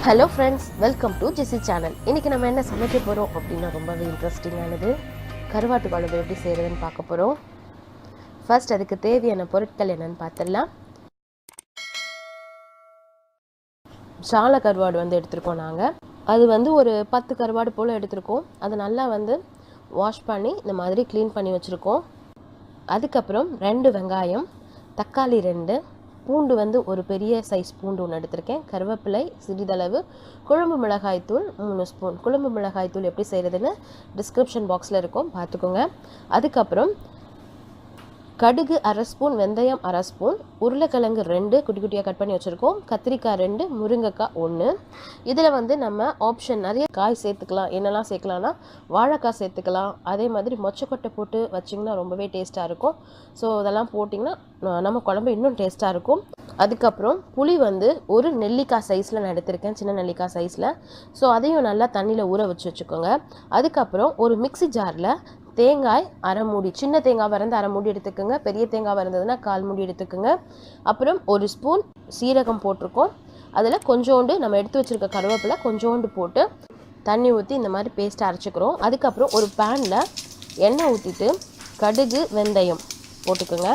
Hello friends, welcome to Jessy channel. இன்றைக்கி நம்ம என்ன சமைக்க போகிறோம் அப்படின்னா ரொம்பவே இன்ட்ரெஸ்டிங்கானது. கருவாட்டு குழம்பு எப்படி செய்கிறதுன்னு பார்க்க போகிறோம். ஃபர்ஸ்ட் அதுக்கு தேவையான பொருட்கள் என்னென்னு பார்த்துடலாம். சால கருவாடு எடுத்துருக்கோம் நாங்கள். அது ஒரு 10 கருவாடு போல் எடுத்துருக்கோம். அதை நல்லா வாஷ் பண்ணி இந்த மாதிரி க்ளீன் பண்ணி வச்சுருக்கோம். அதுக்கப்புறம் 2 வெங்காயம், தக்காளி 2, பூண்டு ஒரு பெரிய சைஸ் பூண்டு ஒன்று எடுத்திருக்கேன், கருவேப்பிலை சிறிதளவு, குழம்பு மிளகாய்த்தூள் 3 ஸ்பூன். குழம்பு மிளகாய்த்தூள் எப்படி செய்கிறதுன்னு டிஸ்கிரிப்ஷன் பாக்ஸில் இருக்கும், பார்த்துக்கோங்க. அதுக்கப்புறம் கடுகு 1/2 ஸ்பூன், வெந்தயம் 1/2 ஸ்பூன், உருளைக்கிழங்கு 2 குட்டி குட்டியாக கட் பண்ணி வச்சுருக்கோம், கத்திரிக்காய் 2, முருங்கைக்காய் 1. இதில் நம்ம ஆப்ஷன் நிறைய காய் சேர்த்துக்கலாம். என்னெல்லாம் சேர்க்கலான்னா வாழைக்காய் சேர்த்துக்கலாம். அதே மாதிரி மொச்சக்கொட்டை போட்டு வச்சிங்கன்னா ரொம்பவே டேஸ்ட்டாக இருக்கும். ஸோ அதெல்லாம் போட்டிங்கன்னா நம்ம குழம்பு இன்னும் டேஸ்ட்டாக இருக்கும். அதுக்கப்புறம் புளி ஒரு நெல்லிக்காய் சைஸில் நான் எடுத்திருக்கேன், சின்ன நெல்லிக்காய் சைஸில். ஸோ அதையும் நல்லா தண்ணியில் ஊற வச்சுக்கோங்க. அதுக்கப்புறம் ஒரு மிக்ஸி ஜாரில் தேங்காய் 1/2 மூடி, சின்ன தேங்காய் 1/2 மூடி எடுத்துக்கோங்க, பெரிய தேங்காய் இருந்ததுன்னா 1/4 மூடி எடுத்துக்கோங்க. அப்புறம் 1 ஸ்பூன் சீரகம் போட்டிருக்கோம். அதில் கொஞ்சோண்டு நம்ம எடுத்து வச்சுருக்க கருவேப்பிலை கொஞ்சோண்டு போட்டு தண்ணி ஊற்றி இந்த மாதிரி பேஸ்ட்டை அரைச்சிக்கிறோம். அதுக்கப்புறம் ஒரு பேனில் எண்ணெய் ஊற்றிட்டு கடுகு வெந்தயம் போட்டுக்கோங்க.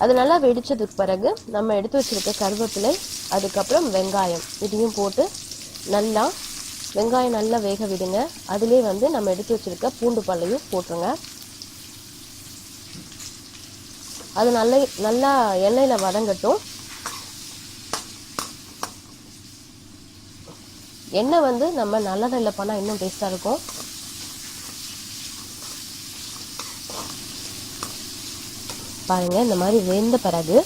அது நல்லா வெடித்ததுக்கு பிறகு நம்ம எடுத்து வச்சுருக்க கருவேப்பிலை, அதுக்கப்புறம் வெங்காயம் இதையும் போட்டு வெங்காயம் நல்லா வேக விடுங்க. அதிலே நம்ம எடுத்து வச்சுருக்க பூண்டு பல்லையும் போட்டுருங்க. அது நல்லா எண்ணெயில் வதங்கட்டும். எண்ணெய் நம்ம நல்லெண்ணெயில் பண்ணால் இன்னும் டேஸ்ட்டாக இருக்கும். பாருங்கள், இந்த மாதிரி வெந்த பிறகு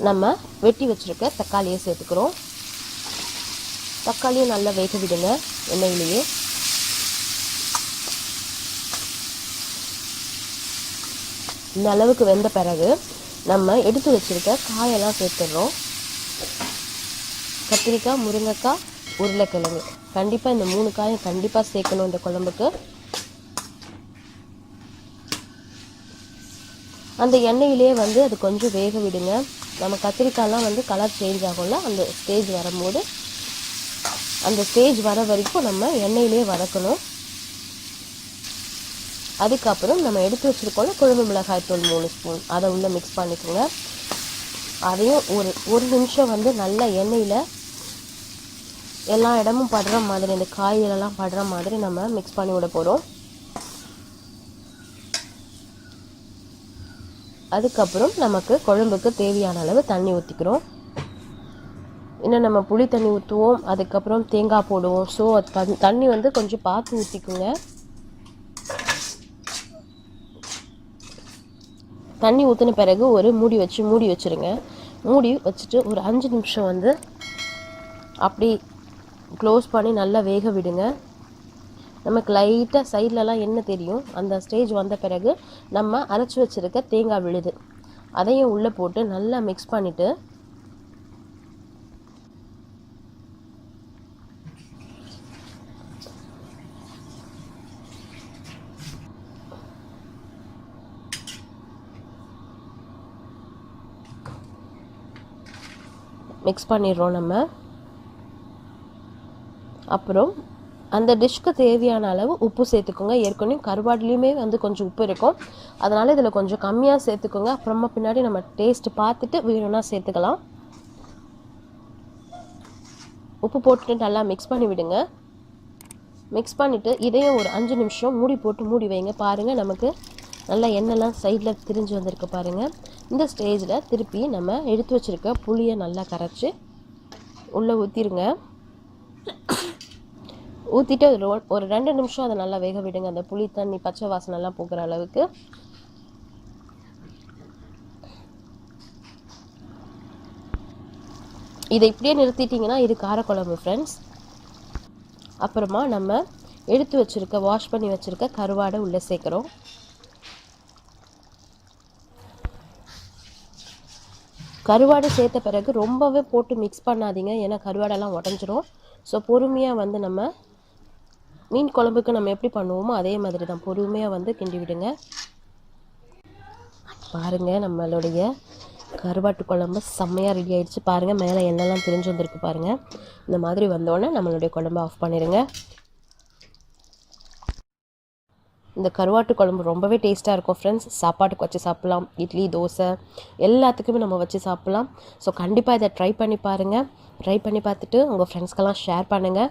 நம்ம வெட்டி வச்சுருக்க தக்காளியை சேர்த்துக்கிறோம். தக்காளியும் நல்லா வேக விடுங்க எண்ணெயிலேயே. இந்த அளவுக்கு வெந்த பிறகு நம்ம எடுத்து வச்சுருக்க காயெல்லாம் சேர்த்துடுறோம். கத்திரிக்காய், முருங்கைக்காய், உருளைக்கிழங்கு, கண்டிப்பாக இந்த 3 காயும் கண்டிப்பாக சேர்க்கணும் இந்த குழம்புக்கு. அந்த எண்ணெயிலே அது கொஞ்சம் வேக விடுங்க. நம்ம கத்திரிக்காயெலாம் கலர் சேஞ்ச் ஆகும்ல, அந்த ஸ்டேஜ் வரும்போது அந்த ஸ்டேஜ் வர வரைக்கும் நம்ம எண்ணெயிலே வதக்கணும். அதுக்கப்புறம் நம்ம எடுத்து வச்சுருக்கோம்ல குழம்பு மிளகாய்த்தூள் 3 ஸ்பூன், அதை உள்ளே மிக்ஸ் பண்ணிக்கோங்க. அதையும் ஒரு நிமிஷம் நல்லா எண்ணெயில் எல்லா இடமும் படுற மாதிரி, இந்த காய்களெல்லாம் படுற மாதிரி நம்ம மிக்ஸ் பண்ணி விட போகிறோம். அதுக்கப்புறம் நமக்கு குழம்புக்கு தேவையான அளவு தண்ணி ஊற்றிக்கிறோம். இன்னும் நம்ம புளி தண்ணி ஊற்றுவோம், அதுக்கப்புறம் தேங்காய் போடுவோம். ஸோ அது தண்ணி கொஞ்சம் பார்த்து ஊற்றிக்குங்க. தண்ணி ஊற்றின பிறகு ஒரு மூடி வச்சுருங்க. மூடி வச்சுட்டு ஒரு 5 நிமிஷம் அப்படி க்ளோஸ் பண்ணி நல்லா வேக விடுங்க. நமக்கு லைட்டாக சைட்லலாம் என்ன தெரியும், அந்த ஸ்டேஜ் வந்த பிறகு நம்ம அரைச்சி வச்சுருக்க தேங்காய் விழுது, அதையும் உள்ளே போட்டு நல்லா மிக்ஸ் பண்ணிவிட்டு மிக்ஸ் பண்ணிடுறோம் நம்ம. அப்புறம் அந்த டிஷ்க்கு தேவையான அளவு உப்பு சேர்த்துக்கோங்க. ஏற்கனவே கருவாடுலேயுமே கொஞ்சம் உப்பு இருக்கும், அதனால் இதில் கொஞ்சம் கம்மியாக சேர்த்துக்கோங்க. அப்புறமா பின்னாடி நம்ம டேஸ்ட்டு பார்த்துட்டு வேணும்னா சேர்த்துக்கலாம். உப்பு போட்டுட்டு நல்லா மிக்ஸ் பண்ணி விடுங்க. மிக்ஸ் பண்ணிவிட்டு இதையும் ஒரு 5 நிமிஷம் மூடி போட்டு மூடி வைங்க. பாருங்கள், நமக்கு நல்லா எண்ணெய்லாம் சைடில் திரிஞ்சு வந்திருக்கு பாருங்கள். இந்த ஸ்டேஜில் திருப்பி நம்ம எடுத்து வச்சுருக்க புளியை நல்லா கரைச்சி உள்ளே ஊற்றிடுங்க. ஊற்றிட்டு ஒரு 2 நிமிஷம் அதை நல்லா வேக விடுங்க. அந்த புளி தண்ணி பச்சை வாசனைலாம் போகிற அளவுக்கு. இதை இப்படியே நிறுத்திட்டிங்கன்னா இது காரக்குழம்பு ஃப்ரெண்ட்ஸ். அப்புறமா நம்ம எடுத்து வச்சுருக்க வாஷ் பண்ணி வச்சுருக்க கருவாடை உள்ளே சேர்க்குறோம். கருவாடு சேர்த்த பிறகு ரொம்பவே போட்டு மிக்ஸ் பண்ணாதீங்க, ஏன்னா கருவாடெல்லாம் உடஞ்சிரும். ஸோ பொறுமையாக நம்ம மீன் குழம்புக்கு நம்ம எப்படி பண்ணுவோமோ அதே மாதிரி தான் பொறுமையாக கிண்டி விடுங்க. பாருங்கள், நம்மளுடைய கருவாட்டு குழம்பு செம்மையாக ரெடி ஆகிடுச்சு பாருங்கள். மேலே எண்ணெய்லாம் பிரிஞ்சு வந்திருக்கு பாருங்கள். இந்த மாதிரி வந்தோடனே நம்மளுடைய குழம்பு ஆஃப் பண்ணிடுங்க. இந்த கருவாட்டு குழம்பு ரொம்பவே டேஸ்ட்டாக இருக்கும் ஃப்ரெண்ட்ஸ். சாப்பாட்டுக்கு வச்சு சாப்பிட்லாம், இட்லி தோசை எல்லாத்துக்குமே நம்ம வச்சு சாப்பிட்லாம். ஸோ கண்டிப்பாக இதை ட்ரை பண்ணி பாருங்கள். ட்ரை பண்ணி பார்த்துட்டு உங்கள் ஃப்ரெண்ட்ஸ்க்கெல்லாம் ஷேர் பண்ணுங்கள்,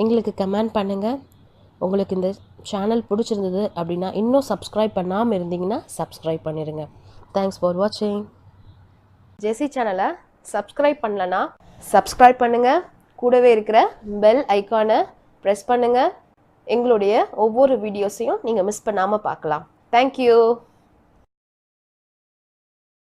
எங்களுக்கு கமெண்ட் பண்ணுங்கள். உங்களுக்கு இந்த சேனல் பிடிச்சிருந்தது அப்படின்னா இன்னும் சப்ஸ்கிரைப் பண்ணாமல் இருந்தீங்கன்னா சப்ஸ்கிரைப் பண்ணிடுங்க. தேங்க்ஸ் ஃபார் வாட்சிங். ஜெசி சேனலை சப்ஸ்கிரைப் பண்ணலன்னா சப்ஸ்கிரைப் பண்ணுங்கள். கூடவே இருக்கிற பெல் ஐக்கானை ப்ரெஸ் பண்ணுங்கள். எங்களுடைய ஒவ்வொரு வீடியோஸையும் நீங்கள் மிஸ் பண்ணாமல் பார்க்கலாம். தேங்க்யூ.